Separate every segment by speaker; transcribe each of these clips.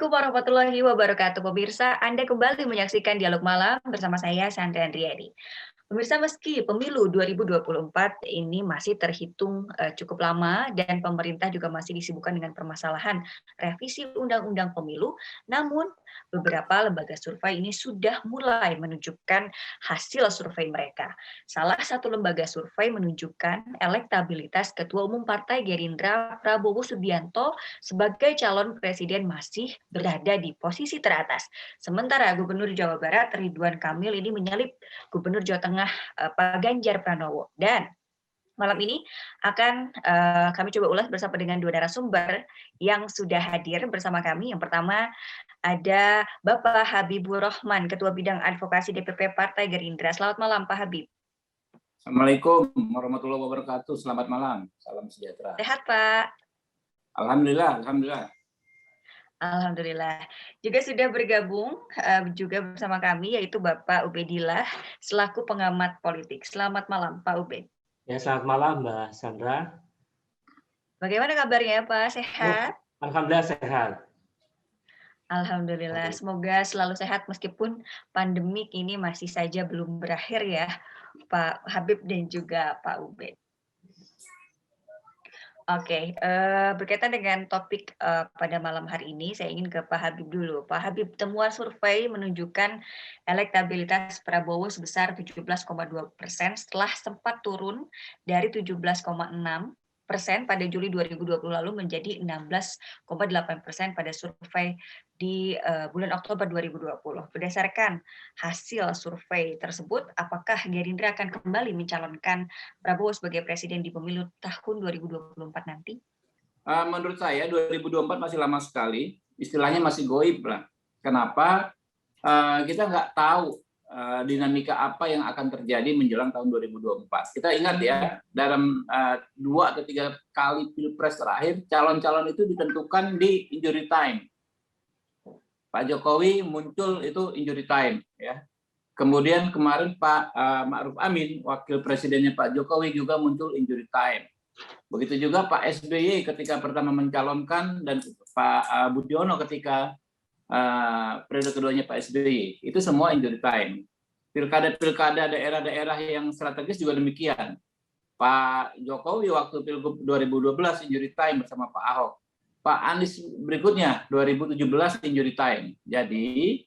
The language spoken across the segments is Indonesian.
Speaker 1: Assalamualaikum warahmatullahi wabarakatuh. Pemirsa, Anda kembali menyaksikan Dialog Malam bersama saya, Sandra Andriani. Pemirsa, meski pemilu 2024 ini masih terhitung cukup lama dan pemerintah juga masih disibukkan dengan permasalahan revisi Undang-Undang Pemilu, namun beberapa lembaga survei ini sudah mulai menunjukkan hasil survei mereka. Salah satu lembaga survei menunjukkan elektabilitas Ketua Umum Partai Gerindra Prabowo Subianto sebagai calon presiden masih berada di posisi teratas. Sementara Gubernur Jawa Barat Ridwan Kamil ini menyalip Gubernur Jawa Tengah Pak Ganjar Pranowo. Dan malam ini akan kami coba ulas bersama dengan dua narasumber yang sudah hadir bersama kami. Yang pertama ada Bapak Habibur Rahman, Ketua Bidang Advokasi DPP Partai Gerindra. Selamat malam Pak Habib.
Speaker 2: Assalamualaikum warahmatullahi wabarakatuh. Selamat malam. Salam sejahtera.
Speaker 1: Sehat Pak?
Speaker 2: Alhamdulillah, alhamdulillah.
Speaker 1: Alhamdulillah. Juga sudah bergabung juga bersama kami yaitu Bapak Ubedillah selaku pengamat politik. Selamat malam Pak Ubed.
Speaker 3: Ya, selamat malam Mbak Sandra.
Speaker 1: Bagaimana kabarnya Pak? Sehat?
Speaker 3: Alhamdulillah sehat.
Speaker 1: Alhamdulillah. Semoga selalu sehat meskipun pandemik ini masih saja belum berakhir ya Pak Habib dan juga Pak Ubed. Oke, berkaitan dengan topik pada malam hari ini, saya ingin ke Pak Habib dulu. Pak Habib, temuan survei menunjukkan elektabilitas Prabowo sebesar 17,2% setelah sempat turun dari 17,6% pada Juli 2020 lalu menjadi 16,8% pada survei di bulan Oktober 2020. Berdasarkan hasil survei tersebut, apakah Gerindra akan kembali mencalonkan Prabowo sebagai presiden di pemilu tahun 2024 nanti?
Speaker 2: Menurut saya 2024 masih lama sekali, istilahnya masih goib lah. Kenapa? Kita nggak tahu dinamika apa yang akan terjadi menjelang tahun 2024. Kita ingat ya, dalam 2 atau 3 kali pilpres terakhir, calon-calon itu ditentukan di injury time. Pak Jokowi muncul itu injury time, ya. Kemudian kemarin Pak Ma'ruf Amin, wakil presidennya Pak Jokowi juga muncul injury time. Begitu juga Pak SBY ketika pertama mencalonkan dan Pak Budiono ketika periode keduanya Pak SBY. Itu semua injury time. Pilkada daerah-daerah yang strategis juga demikian. Pak Jokowi waktu Pilgub 2012 injury time bersama Pak Ahok. Pak Anies berikutnya 2017 injury time. Jadi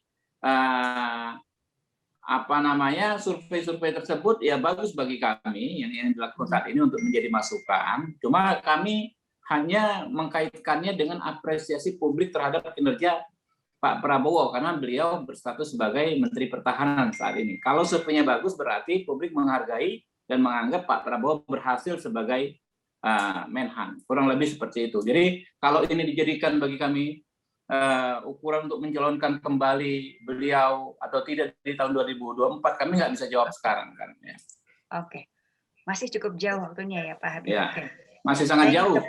Speaker 2: survei-survei tersebut ya bagus bagi kami yang dilakukan saat ini untuk menjadi masukan. Cuma kami hanya mengkaitkannya dengan apresiasi publik terhadap kinerja Pak Prabowo karena beliau berstatus sebagai Menteri Pertahanan saat ini. Kalau surveinya bagus berarti publik menghargai dan menganggap Pak Prabowo berhasil sebagai Menhan. Kurang lebih seperti itu. Jadi kalau ini dijadikan bagi kami ukuran untuk mencalonkan kembali beliau atau tidak di tahun 2024, kami nggak bisa jawab sekarang kan. Ya.
Speaker 1: Oke, masih cukup jauh waktunya ya Pak Habib.
Speaker 2: Ya,
Speaker 1: Oke.
Speaker 2: masih sangat jauh.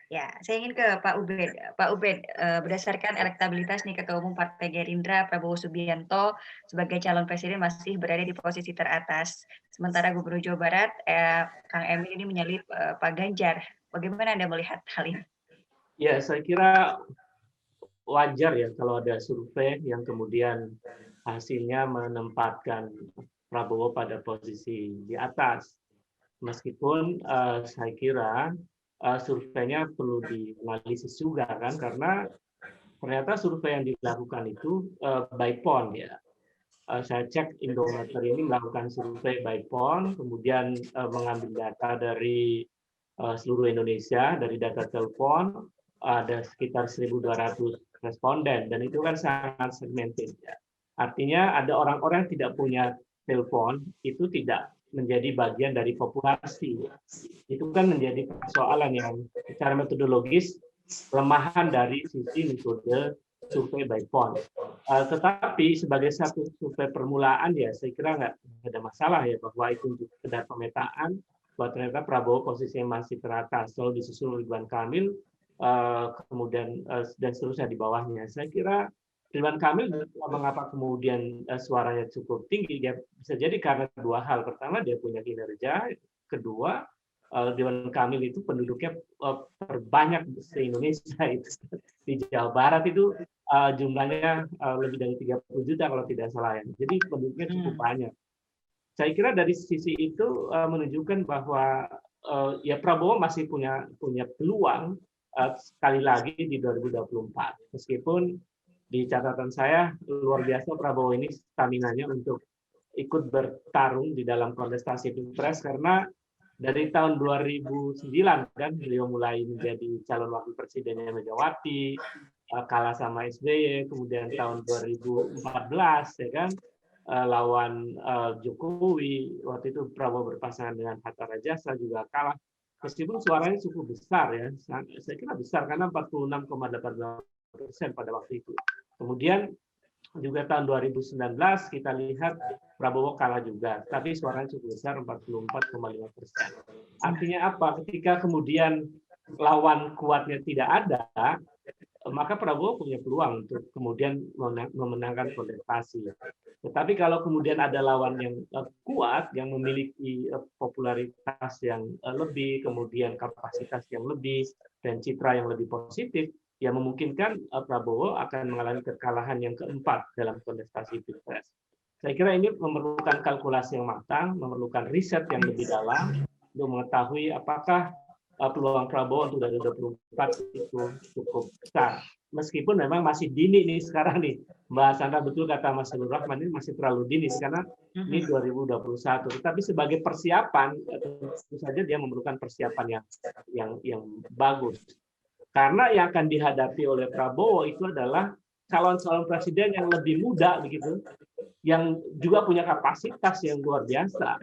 Speaker 1: Ya, saya ingin ke Pak Ubed. Pak Ubed, berdasarkan elektabilitas nih Ketua Umum Partai Gerindra Prabowo Subianto sebagai calon presiden masih berada di posisi teratas. Sementara Gubernur Jawa Barat Kang Emil ini menyalip Pak Ganjar. Bagaimana Anda melihat hal ini?
Speaker 3: Ya, saya kira wajar ya kalau ada survei yang kemudian hasilnya menempatkan Prabowo pada posisi di atas. Meskipun saya kira surveinya perlu dianalisis juga kan, karena ternyata survei yang dilakukan itu by poll ya. Saya cek Indometer ini melakukan survei by poll, kemudian mengambil data dari seluruh Indonesia, dari data telepon, ada sekitar 1.200 responden, dan itu kan sangat segmented ya. Artinya ada orang-orang yang tidak punya telepon, itu tidak menjadi bagian dari populasi. Itu kan menjadi persoalan yang secara metodologis kelemahan dari sisi metode survei by poll. Tetapi sebagai satu survei permulaan ya saya kira nggak ada masalah ya bahwa itu untuk sekedar pemetaan bahwa ternyata Prabowo posisinya masih teratas, lalu disusul Ridwan Kamil, kemudian dan seterusnya di bawahnya. Saya kira Ridwan Kamil mengapa kemudian suaranya cukup tinggi, ya bisa jadi karena 2 hal. Pertama dia punya kinerja, kedua Ridwan Kamil itu penduduknya terbanyak se-Indonesia itu. Di Jawa Barat itu jumlahnya lebih dari 30 juta kalau tidak salah ya. Jadi penduduknya cukup banyak. Saya kira dari sisi itu menunjukkan bahwa ya Prabowo masih punya peluang sekali lagi di 2024. Meskipun di catatan saya luar biasa Prabowo ini staminanya untuk ikut bertarung di dalam kontestasi Pilpres karena dari tahun 2009 kan beliau mulai menjadi calon wakil presidennya Megawati, kalah sama SBY, kemudian tahun 2014 ya kan lawan Jokowi, waktu itu Prabowo berpasangan dengan Hatta Rajasa juga kalah. Meskipun suaranya cukup besar ya, saya kira besar karena 46,8% pada waktu itu. Kemudian juga tahun 2019 kita lihat Prabowo kalah juga, tapi suaranya cukup besar 44,5%. Artinya apa? Ketika kemudian lawan kuatnya tidak ada, maka Prabowo punya peluang untuk kemudian memenangkan kontestasi. Tetapi kalau kemudian ada lawan yang kuat, yang memiliki popularitas yang lebih, kemudian kapasitas yang lebih, dan citra yang lebih positif, yang memungkinkan Prabowo akan mengalami kekalahan yang keempat dalam kontestasi Pilpres. Saya kira ini memerlukan kalkulasi yang matang, memerlukan riset yang lebih dalam untuk mengetahui apakah peluang Prabowo untuk 2024 itu cukup besar. Meskipun memang masih dini nih sekarang nih, Mbak Sandra, betul kata Mas Nur Rahman, ini masih terlalu dini karena ini 2021. Tetapi sebagai persiapan, tentu saja dia memerlukan persiapan yang bagus. Karena yang akan dihadapi oleh Prabowo itu adalah calon-calon presiden yang lebih muda begitu, yang juga punya kapasitas yang luar biasa.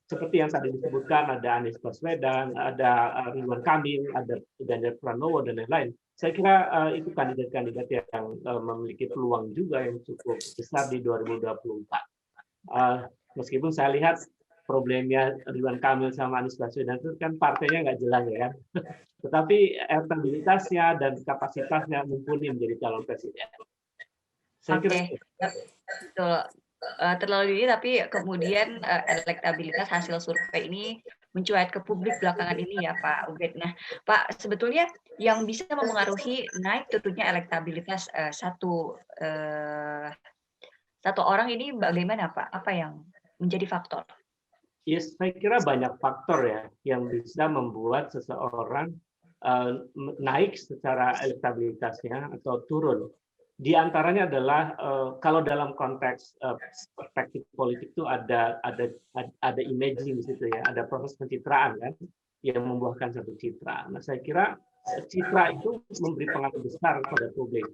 Speaker 3: Seperti yang tadi disebutkan, ada Anies Baswedan, ada Ridwan Kamil, ada Ganjar Pranowo dan lain-lain. Saya kira itu kandidat-kandidat yang memiliki peluang juga yang cukup besar di 2024. Meskipun saya lihat problemnya Ridwan Kamil sama Anies Baswedan itu kan partainya nggak jelas ya kan. Tetapi elektabilitasnya dan kapasitasnya mumpuni menjadi calon presiden.
Speaker 1: Oke, betul. Terlalu dini, tapi kemudian elektabilitas hasil survei ini mencuat ke publik belakangan ini ya Pak Ubed. Nah, Pak, sebetulnya yang bisa mempengaruhi naik tentunya elektabilitas satu orang ini bagaimana Pak? Apa yang menjadi faktor?
Speaker 3: Ya, saya kira banyak faktor ya yang bisa membuat seseorang naik secara elektabilitasnya atau turun. Di antaranya adalah kalau dalam konteks perspektif politik itu ada imaging di situ ya, ada proses pencitraan kan yang membuahkan satu citra. Nah, saya kira citra itu memberi pengaruh besar pada publik.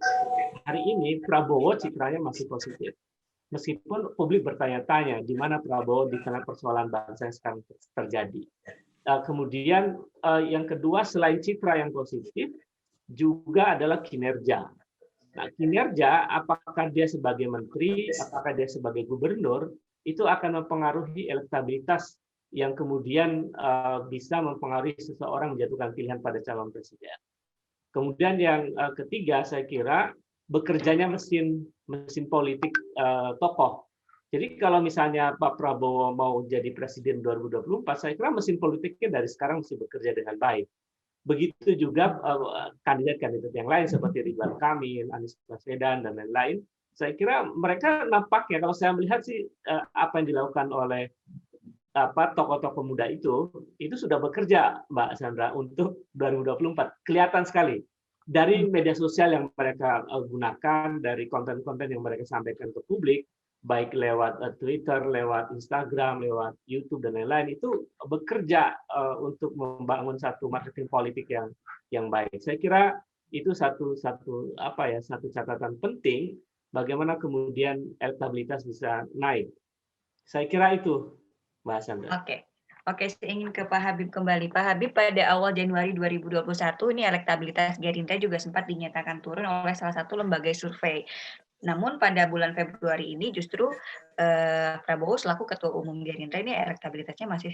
Speaker 3: Hari ini Prabowo citranya masih positif. Meskipun publik bertanya-tanya di mana Prabowo di tengah persoalan bangsa yang sekarang terjadi. Kemudian yang kedua selain citra yang positif juga adalah kinerja. Nah, kinerja apakah dia sebagai menteri, apakah dia sebagai gubernur itu akan mempengaruhi elektabilitas yang kemudian bisa mempengaruhi seseorang menjatuhkan pilihan pada calon presiden. Kemudian yang ketiga saya kira bekerjanya mesin politik tokoh. Jadi kalau misalnya Pak Prabowo mau jadi presiden 2024, saya kira mesin politiknya dari sekarang mesti bekerja dengan baik. Begitu juga kandidat-kandidat yang lain seperti Ridwan Kamil, Anies Baswedan dan lain-lain. Saya kira mereka nampaknya kalau saya melihat sih apa yang dilakukan oleh tokoh-tokoh muda itu sudah bekerja Mbak Sandra untuk 2024. Kelihatan sekali dari media sosial yang mereka gunakan, dari konten-konten yang mereka sampaikan ke publik, baik lewat Twitter, lewat Instagram, lewat YouTube dan lain-lain, itu bekerja untuk membangun satu marketing politik yang baik. Saya kira itu satu catatan penting bagaimana kemudian elektabilitas bisa naik. Saya kira itu, Mbak Sandra.
Speaker 1: Oke, saya ingin ke Pak Habib kembali. Pak Habib, pada awal Januari 2021 ini elektabilitas Gerindra juga sempat dinyatakan turun oleh salah satu lembaga survei. Namun pada bulan Februari ini justru Prabowo selaku Ketua Umum Gerindra ini elektabilitasnya masih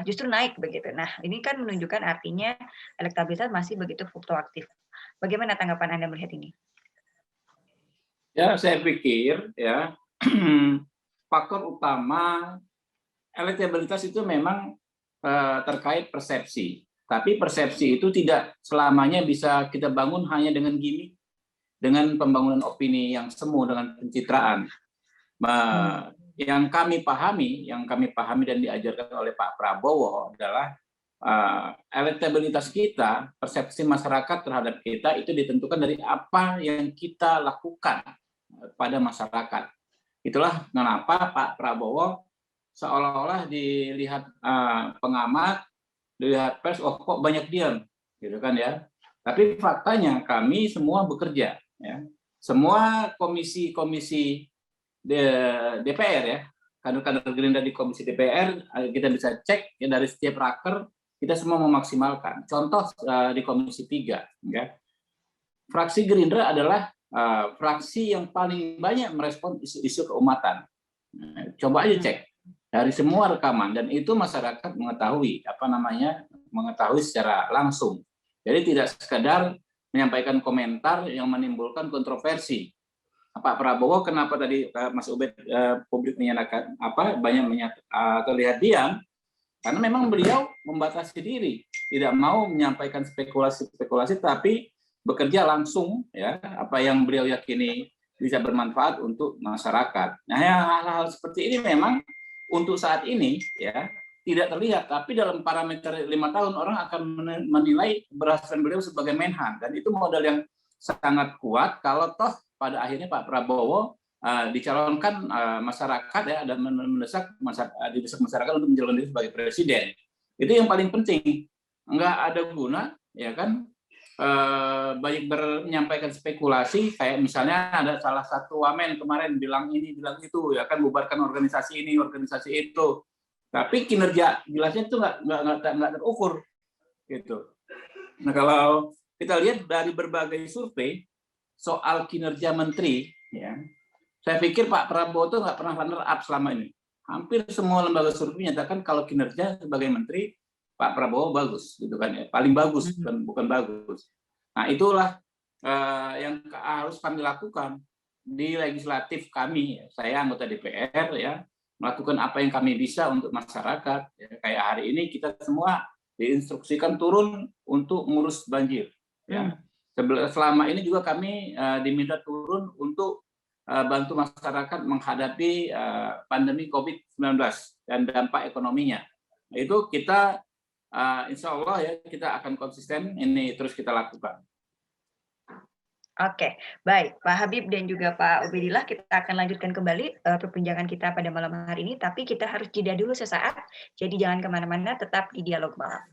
Speaker 1: justru naik begitu. Nah, ini kan menunjukkan artinya elektabilitas masih begitu fluktuatif. Bagaimana tanggapan Anda melihat ini?
Speaker 2: Ya, saya pikir ya faktor utama elektabilitas itu memang terkait persepsi. Tapi persepsi itu tidak selamanya bisa kita bangun hanya dengan gimmick, dengan pembangunan opini yang semu, dengan pencitraan. Yang kami pahami dan diajarkan oleh Pak Prabowo adalah elektabilitas kita, persepsi masyarakat terhadap kita itu ditentukan dari apa yang kita lakukan pada masyarakat. Itulah kenapa Pak Prabowo seolah-olah dilihat pengamat, dilihat pers, oh kok banyak diam, gitu kan ya. Tapi faktanya kami semua bekerja, ya. Semua komisi-komisi DPR ya, kader-kader Gerindra di komisi DPR kita bisa cek ya, dari setiap raker kita semua memaksimalkan. Contoh di komisi 3, ya. Fraksi Gerindra adalah fraksi yang paling banyak merespon isu-isu keumatan. Coba aja cek dari semua rekaman, dan itu masyarakat mengetahui mengetahui secara langsung. Jadi tidak sekedar menyampaikan komentar yang menimbulkan kontroversi. Pak Prabowo kenapa tadi Mas Ubed publik menyatakan terlihat diam, karena memang beliau membatasi diri, tidak mau menyampaikan spekulasi tapi bekerja langsung, ya, apa yang beliau yakini bisa bermanfaat untuk masyarakat. Nah, hal-hal seperti ini memang untuk saat ini ya tidak terlihat, tapi dalam parameter 5 tahun orang akan menilai keberhasilan beliau sebagai Menhan, dan itu modal yang sangat kuat kalau toh pada akhirnya Pak Prabowo dicalonkan masyarakat ya, dan didesak masyarakat untuk mencalonkan diri sebagai presiden. Itu yang paling penting. Enggak ada guna ya kan banyak menyampaikan spekulasi, kayak misalnya ada salah satu wamen kemarin bilang ini bilang itu ya kan, bubarkan organisasi ini organisasi itu, tapi kinerja jelasnya itu nggak terukur gitu. Nah, kalau kita lihat dari berbagai survei soal kinerja menteri, ya, saya pikir Pak Prabowo itu nggak pernah runner up selama ini. Hampir semua lembaga survei menyatakan kalau kinerja sebagai menteri Pak Prabowo bagus, gitu kan ya, paling bagus, bukan bagus. Nah, itulah yang harus kami lakukan di legislatif kami. Saya anggota DPR ya, melakukan apa yang kami bisa untuk masyarakat. Ya, kayak hari ini kita semua diinstruksikan turun untuk ngurus banjir. Ya. Selama ini juga kami diminta turun untuk bantu masyarakat menghadapi pandemi COVID-19 dan dampak ekonominya. Itu kita insya Allah ya kita akan konsisten ini terus kita lakukan.
Speaker 1: Oke, baik Pak Habib dan juga Pak Ubedillah, kita akan lanjutkan kembali perbincangan kita pada malam hari ini, tapi kita harus jeda dulu sesaat, jadi jangan kemana-mana, tetap di Dialog Malam.